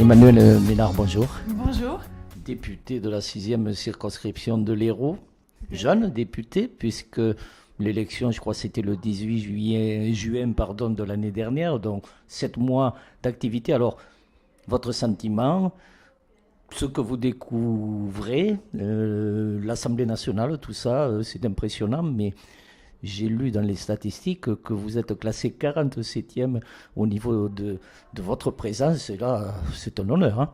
Emmanuel Ménard, bonjour. Bonjour. Député de la 6e circonscription de l'Hérault, jeune député, puisque l'élection, je crois, c'était le 18 juin de l'année dernière, donc 7 mois d'activité. Alors, votre sentiment, ce que vous découvrez, l'Assemblée nationale, tout ça, c'est impressionnant, mais j'ai lu dans les statistiques que vous êtes classé 47e au niveau de votre présence, et là, c'est un honneur, hein.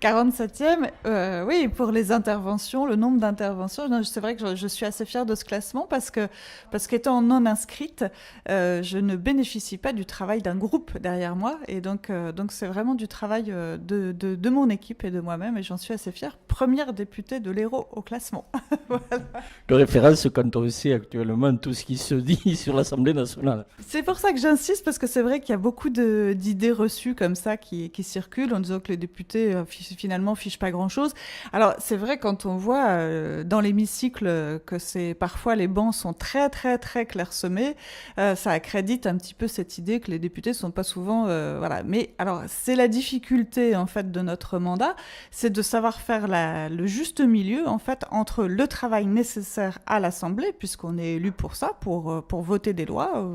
47e, oui, pour les interventions, le nombre d'interventions, c'est vrai que je suis assez fière de ce classement parce qu'étant non inscrite, je ne bénéficie pas du travail d'un groupe derrière moi, et donc c'est vraiment du travail de mon équipe et de moi-même, et j'en suis assez fière. Première députée de l'Hérault au classement. Voilà. De référence quand on sait actuellement tout ce qui se dit sur l'Assemblée nationale. C'est pour ça que j'insiste, parce que c'est vrai qu'il y a beaucoup d'idées reçues comme ça qui circulent en disant que les députés finalement fichent pas grand-chose. Alors c'est vrai, quand on voit dans l'hémicycle que parfois les bancs sont très très très clairsemés, ça accrédite un petit peu cette idée que les députés sont pas souvent voilà. Mais alors c'est la difficulté en fait de notre mandat, c'est de savoir faire le juste milieu en fait entre le travail nécessaire à l'Assemblée, puisqu'on est élu pour ça, pour voter des lois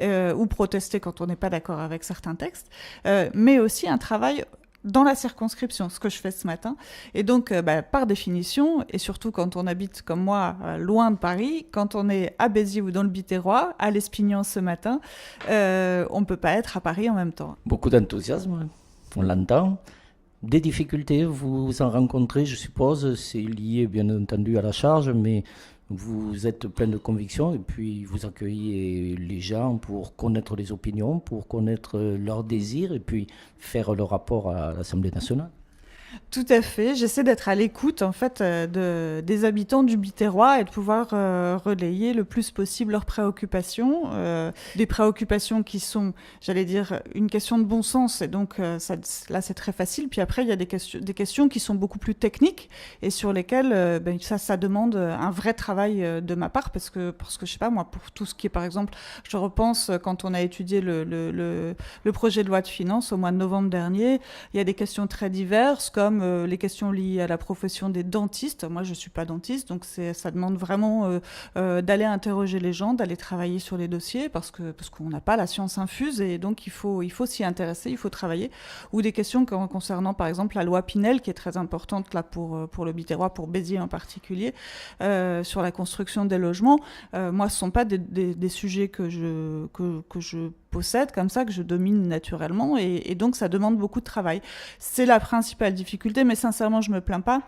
ou protester quand on n'est pas d'accord avec certains textes, mais aussi un travail dans la circonscription, ce que je fais ce matin. Et donc, par définition, et surtout quand on habite comme moi loin de Paris, quand on est à Béziers ou dans le Biterrois, à l'Espignan ce matin, on ne peut pas être à Paris en même temps. Beaucoup d'enthousiasme, on l'entend. Des difficultés, vous en rencontrez, je suppose, c'est lié bien entendu à la charge, mais vous êtes plein de convictions et puis vous accueillez les gens pour connaître les opinions, pour connaître leurs désirs et puis faire leur rapport à l'Assemblée nationale. Tout à fait. J'essaie d'être à l'écoute en fait des habitants du Biterrois et de pouvoir relayer le plus possible leurs préoccupations, des préoccupations qui sont, j'allais dire, une question de bon sens, et donc là c'est très facile. Puis après il y a des questions qui sont beaucoup plus techniques et sur lesquelles ça demande un vrai travail de ma part, parce que je sais pas moi, pour tout ce qui est, par exemple, je repense quand on a étudié le projet de loi de finances au mois de novembre dernier, il y a des questions très diverses, comme les questions liées à la profession des dentistes. Moi, je ne suis pas dentiste, donc ça demande vraiment d'aller interroger les gens, d'aller travailler sur les dossiers, parce qu'on n'a pas la science infuse, et donc il faut s'y intéresser, il faut travailler. Ou des questions concernant, par exemple, la loi Pinel, qui est très importante là pour le Biterrois, pour Béziers en particulier, sur la construction des logements. Moi, ce ne sont pas des sujets que je possède comme ça, que je domine naturellement, et donc ça demande beaucoup de travail. C'est la principale difficulté, mais sincèrement je me plains pas.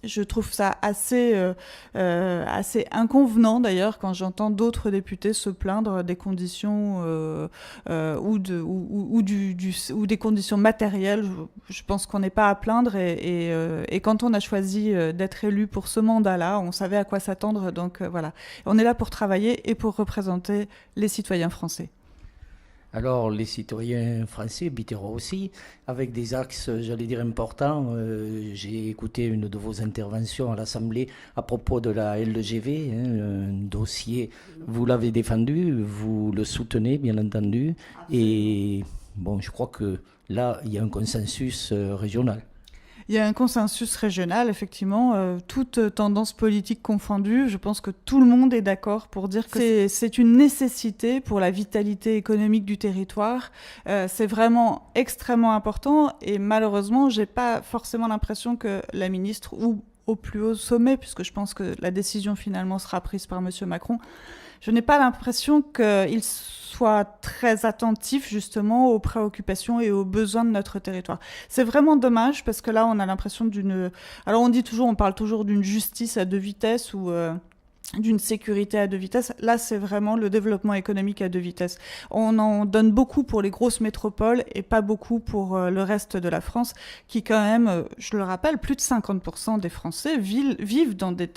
Je trouve ça assez inconvenant d'ailleurs quand j'entends d'autres députés se plaindre des conditions ou des conditions matérielles. Je pense qu'on n'est pas à plaindre, et quand on a choisi d'être élu pour ce mandat-là, on savait à quoi s'attendre, donc voilà. On est là pour travailler et pour représenter les citoyens français. Alors, les citoyens français, Biterrois aussi, avec des axes, j'allais dire, importants. J'ai écouté une de vos interventions à l'Assemblée à propos de la LGV, un dossier. Vous l'avez défendu, vous le soutenez, bien entendu. Et bon, je crois que là, il y a un consensus régional. Il y a un consensus régional, effectivement, toute tendance politique confondue. Je pense que tout le monde est d'accord pour dire que c'est une nécessité pour la vitalité économique du territoire. C'est vraiment extrêmement important, et malheureusement, j'ai pas forcément l'impression que la ministre, ou au plus haut sommet, puisque je pense que la décision finalement sera prise par M. Macron, je n'ai pas l'impression qu'il soit très attentif justement aux préoccupations et aux besoins de notre territoire. C'est vraiment dommage, parce que là on a l'impression d'une... Alors on parle toujours d'une justice à deux vitesses, ou d'une sécurité à deux vitesses. Là, c'est vraiment le développement économique à deux vitesses. On en donne beaucoup pour les grosses métropoles et pas beaucoup pour le reste de la France, qui quand même, je le rappelle, plus de 50% des Français vivent dans des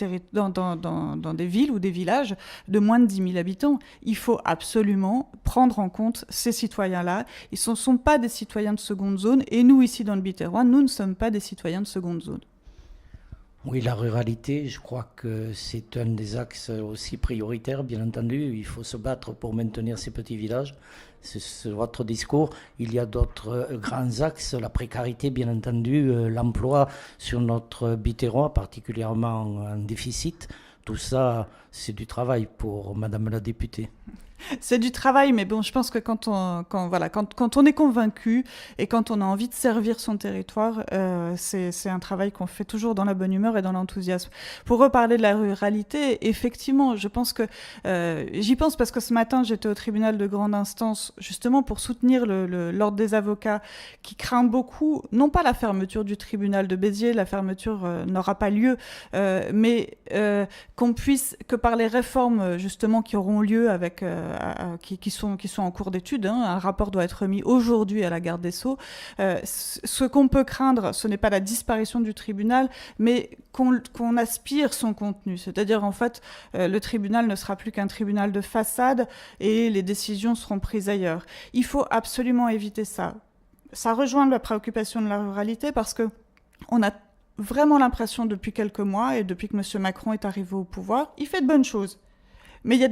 villes ou des villages de moins de 10 000 habitants. Il faut absolument prendre en compte ces citoyens-là. Ils ne sont pas des citoyens de seconde zone, et nous, ici dans le Biterrois, nous ne sommes pas des citoyens de seconde zone. Oui, la ruralité, je crois que c'est un des axes aussi prioritaires, bien entendu. Il faut se battre pour maintenir ces petits villages. C'est votre discours. Il y a d'autres grands axes, la précarité, bien entendu, l'emploi sur notre Biterrois, particulièrement en déficit. Tout ça, c'est du travail pour Madame la députée. C'est du travail, mais bon, je pense que quand on est convaincu et quand on a envie de servir son territoire, c'est un travail qu'on fait toujours dans la bonne humeur et dans l'enthousiasme. Pour reparler de la ruralité, effectivement, je pense que j'y pense parce que ce matin, j'étais au tribunal de grande instance justement pour soutenir l'ordre des avocats qui craint beaucoup, non pas la fermeture du tribunal de Béziers, la fermeture n'aura pas lieu, mais que par les réformes justement qui auront lieu avec qui sont en cours d'étude. Un rapport doit être remis aujourd'hui à la garde des Sceaux. Ce qu'on peut craindre, ce n'est pas la disparition du tribunal, mais qu'on aspire son contenu. C'est-à-dire, en fait, le tribunal ne sera plus qu'un tribunal de façade et les décisions seront prises ailleurs. Il faut absolument éviter ça. Ça rejoint la préoccupation de la ruralité parce que on a vraiment l'impression depuis quelques mois et depuis que M. Macron est arrivé au pouvoir, il fait de bonnes choses. Mais il y a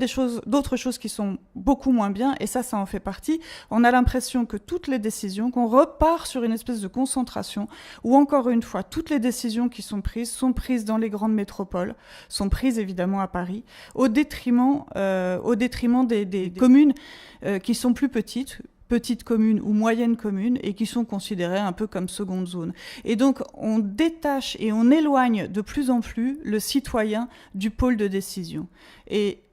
d'autres choses qui sont beaucoup moins bien, et ça en fait partie. On a l'impression que toutes les décisions, qu'on repart sur une espèce de concentration, où encore une fois, toutes les décisions qui sont prises dans les grandes métropoles, sont prises évidemment à Paris, au détriment des communes qui sont plus petites communes ou moyennes communes et qui sont considérées un peu comme seconde zone. Et donc, on détache et on éloigne de plus en plus le citoyen du pôle de décision. Et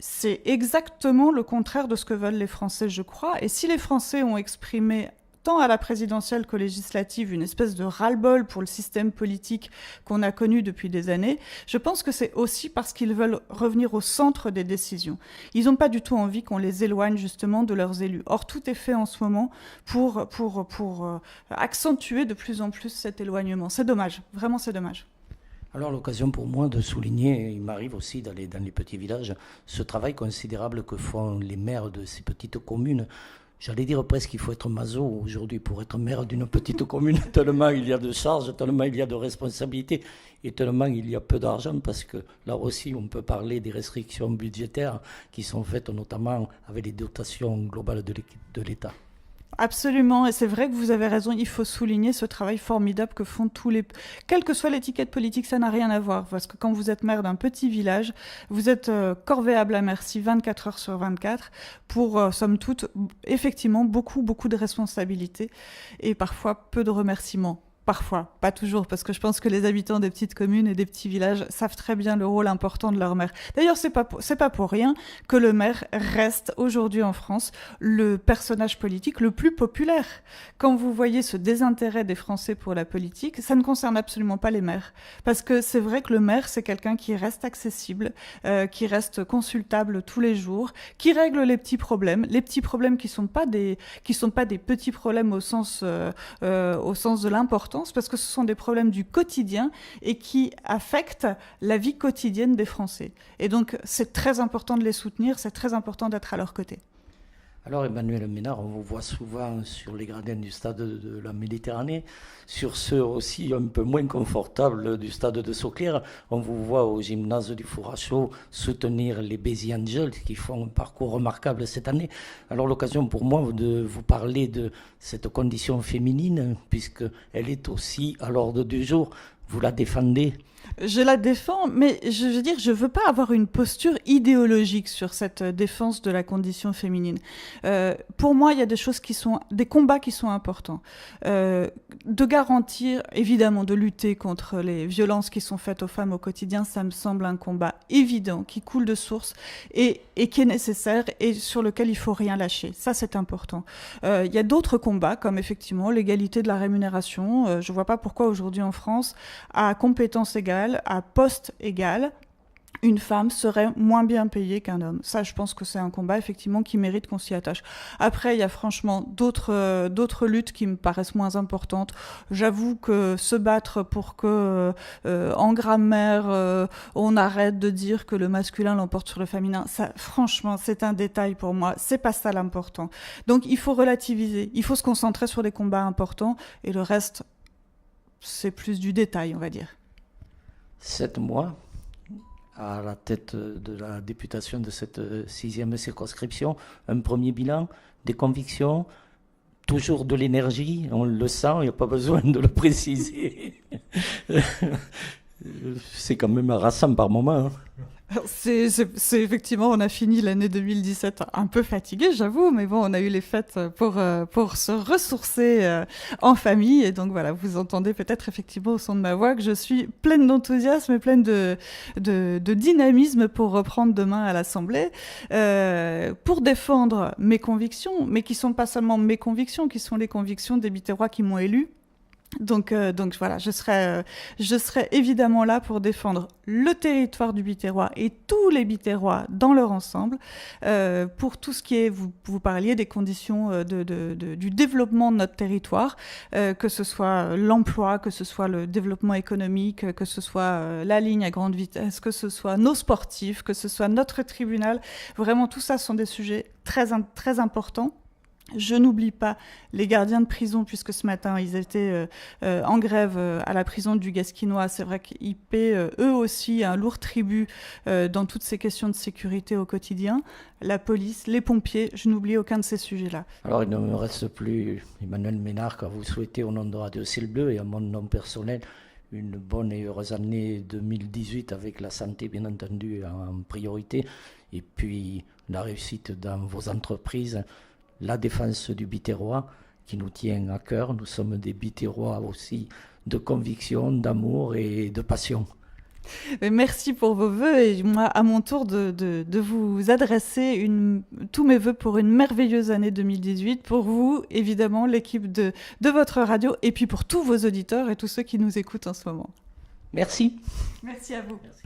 c'est exactement le contraire de ce que veulent les Français, je crois. Et si les Français ont exprimé tant à la présidentielle qu'aux législatives une espèce de ras-le-bol pour le système politique qu'on a connu depuis des années, je pense que c'est aussi parce qu'ils veulent revenir au centre des décisions. Ils n'ont pas du tout envie qu'on les éloigne justement de leurs élus. Or, tout est fait en ce moment pour accentuer de plus en plus cet éloignement. C'est dommage, vraiment c'est dommage. Alors l'occasion pour moi de souligner, il m'arrive aussi d'aller dans les petits villages, ce travail considérable que font les maires de ces petites communes. J'allais dire presque qu'il faut être maso aujourd'hui pour être maire d'une petite commune, tellement il y a de charges, tellement il y a de responsabilités et tellement il y a peu d'argent parce que là aussi on peut parler des restrictions budgétaires qui sont faites notamment avec les dotations globales de l'État. Absolument, et c'est vrai que vous avez raison, il faut souligner ce travail formidable que font tous les... Quelle que soit l'étiquette politique, ça n'a rien à voir, parce que quand vous êtes maire d'un petit village, vous êtes corvéable à merci 24 heures sur 24 pour, somme toute, effectivement, beaucoup de responsabilités et parfois peu de remerciements. Parfois, pas toujours, parce que je pense que les habitants des petites communes et des petits villages savent très bien le rôle important de leur maire. D'ailleurs, c'est pas pour rien que le maire reste aujourd'hui en France le personnage politique le plus populaire. Quand vous voyez ce désintérêt des Français pour la politique, ça ne concerne absolument pas les maires. Parce que c'est vrai que le maire, c'est quelqu'un qui reste accessible, qui reste consultable tous les jours, qui règle les petits problèmes qui sont pas des petits problèmes au sens de l'importance, parce que ce sont des problèmes du quotidien et qui affectent la vie quotidienne des Français. Et donc, c'est très important de les soutenir, c'est très important d'être à leur côté. Alors Emmanuel Ménard, on vous voit souvent sur les gradins du stade de la Méditerranée, sur ceux aussi un peu moins confortables du stade de Sauclère. On vous voit au gymnase du Four à Chaux soutenir les Béziers Angels qui font un parcours remarquable cette année. Alors l'occasion pour moi de vous parler de cette condition féminine, puisqu'elle est aussi à l'ordre du jour. Vous la défendez ? Je la défends, mais je veux dire, je veux pas avoir une posture idéologique sur cette défense de la condition féminine. Pour moi, il y a des combats qui sont importants. De garantir, évidemment, de lutter contre les violences qui sont faites aux femmes au quotidien, ça me semble un combat évident, qui coule de source et qui est nécessaire et sur lequel il faut rien lâcher. Ça, c'est important. Il y a d'autres combats, comme effectivement l'égalité de la rémunération. Je vois pas pourquoi aujourd'hui en France, à compétences égales, à poste égal, une femme serait moins bien payée qu'un homme. Ça, je pense que c'est un combat, effectivement, qui mérite qu'on s'y attache. Après, il y a franchement d'autres luttes qui me paraissent moins importantes. J'avoue que se battre pour que, en grammaire, on arrête de dire que le masculin l'emporte sur le féminin, ça, franchement, c'est un détail pour moi. C'est pas ça l'important. Donc, il faut relativiser. Il faut se concentrer sur les combats importants et le reste, c'est plus du détail, on va dire. 7 mois à la tête de la députation de cette 6e circonscription. Un premier bilan, des convictions, toujours de l'énergie, on le sent, il n'y a pas besoin de le préciser. C'est quand même harassant par moments. C'est effectivement, on a fini l'année 2017 un peu fatigué, j'avoue, mais bon, on a eu les fêtes pour se ressourcer en famille. Et donc voilà, vous entendez peut-être effectivement au son de ma voix que je suis pleine d'enthousiasme et pleine de dynamisme pour reprendre demain à l'Assemblée, pour défendre mes convictions, mais qui sont pas seulement mes convictions, qui sont les convictions des Biterrois qui m'ont élu. Donc voilà, je serai évidemment là pour défendre le territoire du Biterrois et tous les Biterrois dans leur ensemble, pour tout ce qui est, vous parliez des conditions du développement de notre territoire, que ce soit l'emploi, que ce soit le développement économique, que ce soit la ligne à grande vitesse, que ce soit nos sportifs, que ce soit notre tribunal. Vraiment, tout ça sont des sujets très, très importants. Je n'oublie pas les gardiens de prison, puisque ce matin, ils étaient en grève à la prison du Gasquinois. C'est vrai qu'ils paient eux aussi un lourd tribut dans toutes ces questions de sécurité au quotidien. La police, les pompiers, je n'oublie aucun de ces sujets-là. Alors, il ne me reste plus, Emmanuel Ménard, qu'à vous souhaiter au nom de Radio Ciel Bleu et à mon nom personnel une bonne et heureuse année 2018 avec la santé, bien entendu, en priorité. Et puis, la réussite dans vos entreprises. La défense du Biterrois qui nous tient à cœur. Nous sommes des Biterrois aussi de conviction, d'amour et de passion. Merci pour vos vœux et moi, à mon tour, de vous adresser tous mes vœux pour une merveilleuse année 2018. Pour vous, évidemment, l'équipe de votre radio et puis pour tous vos auditeurs et tous ceux qui nous écoutent en ce moment. Merci. Merci à vous. Merci.